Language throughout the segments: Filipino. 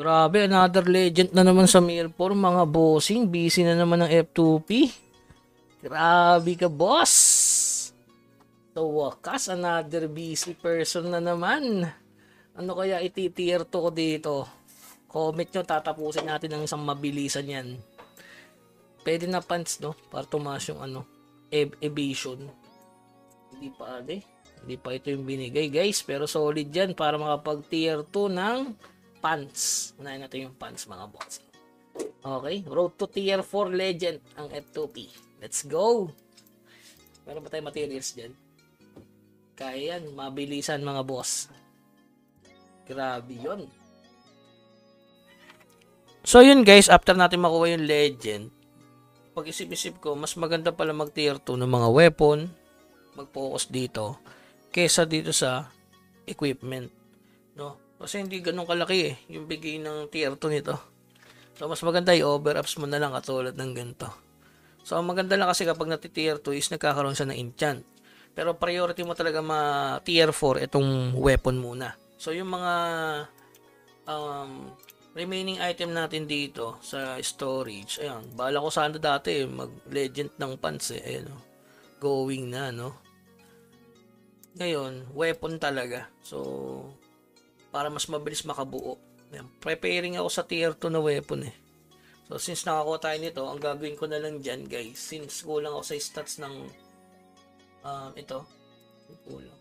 Grabe, another legend na naman sa Mirror, mga bossing. Busy na naman ng F2P. Grabe ka, boss! So, wakas, another busy person na naman. Ano kaya iti-tier 2 ko dito? Comment nyo, tatapusin natin ng isang mabilisan yan. Pwede na pants, no? Para tumaas yung ano, evasion. Hindi pa, Hindi pa ito yung binigay, guys. Pero solid yan para makapag tier 2 ng pants. Unahin natin yung pants, mga boss. Okay, road to tier 4 legend ang F2P. Let's go! Meron ba tayong materials dyan? Kaya yan, mabilisan mga boss. Grabe yun. So yun guys, after natin makuha yung legend, pag isip-isip ko, mas maganda pala mag tier 2 ng mga weapon, mag-focus dito, kesa dito sa equipment. No? Kasi hindi ganun kalaki yung bigay ng tier 2 nito. So mas maganda i-over-ups mo na lang katulad ng ganito. So ang maganda lang kasi kapag nati-tier 2 is nagkakaroon siya ng enchant. Pero priority mo talaga ma-tier 4 itong weapon muna. So yung mga remaining item natin dito sa storage, ayan, bala ko sana dati mag-legend ng pants ayan, going na, no? Ngayon, weapon talaga. So, para mas mabilis makabuo. Ayan, preparing ako sa tier 2 na weapon eh. So, since nakakuha tayo nito, ang gagawin ko na lang dyan, guys, since kulang ako sa stats ng ito, kulang.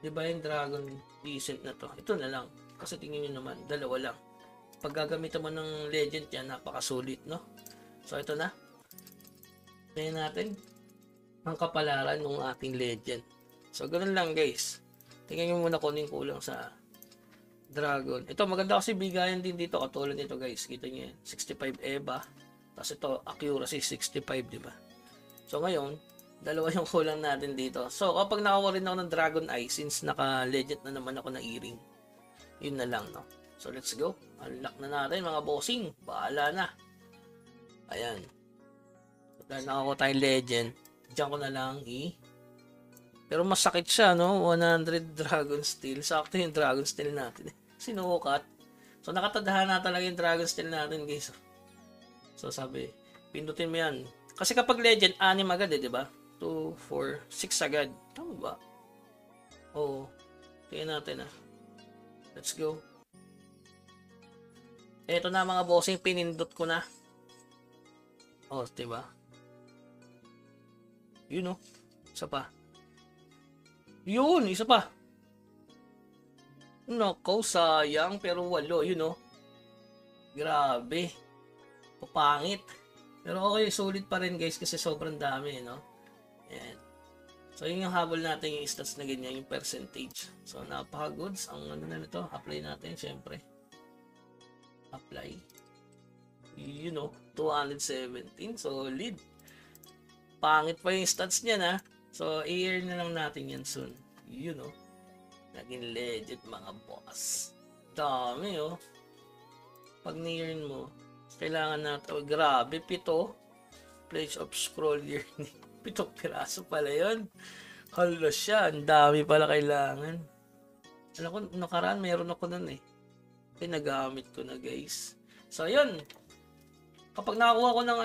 Diba yung dragon decent na to? Ito na lang. Kasi tingin nyo naman, dalawa lang. Pag gagamitan mo ng legend yan, napakasulit, no? So, ito na. Tingnan natin ang kapalaran ng ating legend. So, ganun lang, guys. Tingnan nyo muna kung yung kulang sa dragon. Ito, maganda kasi bigayan din dito. Katulad nito, guys. Kita nyo yan. 65 EVA. Tapos ito, accuracy 65, diba? So, ngayon, dalawa yung kulang natin dito. So, kapag nakakuha rin ako ng dragon eye, since naka-legend na naman ako ng earring, yun na lang, no? So, let's go. Unlock na natin, mga bossing. Bahala na. Ayan. Dahil nakakuha tayong legend, diyan ko na lang Pero masakit siya, no? 100 dragon steel. Sakto yung dragon steel natin. Sinukat. So, nakatadahan na talaga yung dragon steel natin, guys. So, sabi, pindutin mo yan. Kasi kapag legend, 6 agad di ba? 2, 4, 6 agad. Tama ba? Oo. Tingnan natin, Let's go. Eto na mga bossing, pinindot ko na. Oh, diba? Yun, Isa pa. Yun, isa pa. Nako, sayang. Pero 8, yun, Grabe. Papangit. Pero okay, sulit pa rin, guys, kasi sobrang dami, Ayan. So, yun yung habol natin, yung stats na ganyan, yung percentage. So, napaka-goods. Ang ano na nito, apply natin, syempre. Apply. 217. Solid. Pangit pa yung stats niya, So, i-earn na lang natin yan soon. Naging legit, mga boss. Dami, Pag ni-earn mo, kailangan natin, grabe, 7. Pledge of scroll yearning. 7 piraso pala yun. Hala siya, ang dami pala kailangan. Alam ko, nakaraan, meron ako nun nagamit ko na, guys. So, yun. Kapag nakakuha ko ng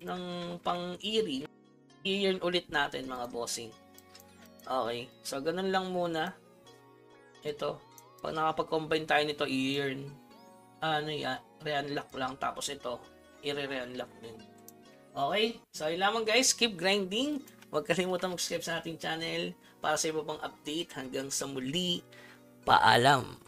ng pang-earring, i-earn ulit natin, mga bossing. Okay. So, ganun lang muna. Ito. Pag nakapag-combine tayo nito, i-earn. Re-unlock lang. Tapos ito, i-re-unlock din. Okay? So, yun lamang, guys. Keep grinding. Huwag kalimutan mag-subscribe sa ating channel para sa iba pang update. Hanggang sa muli. Paalam.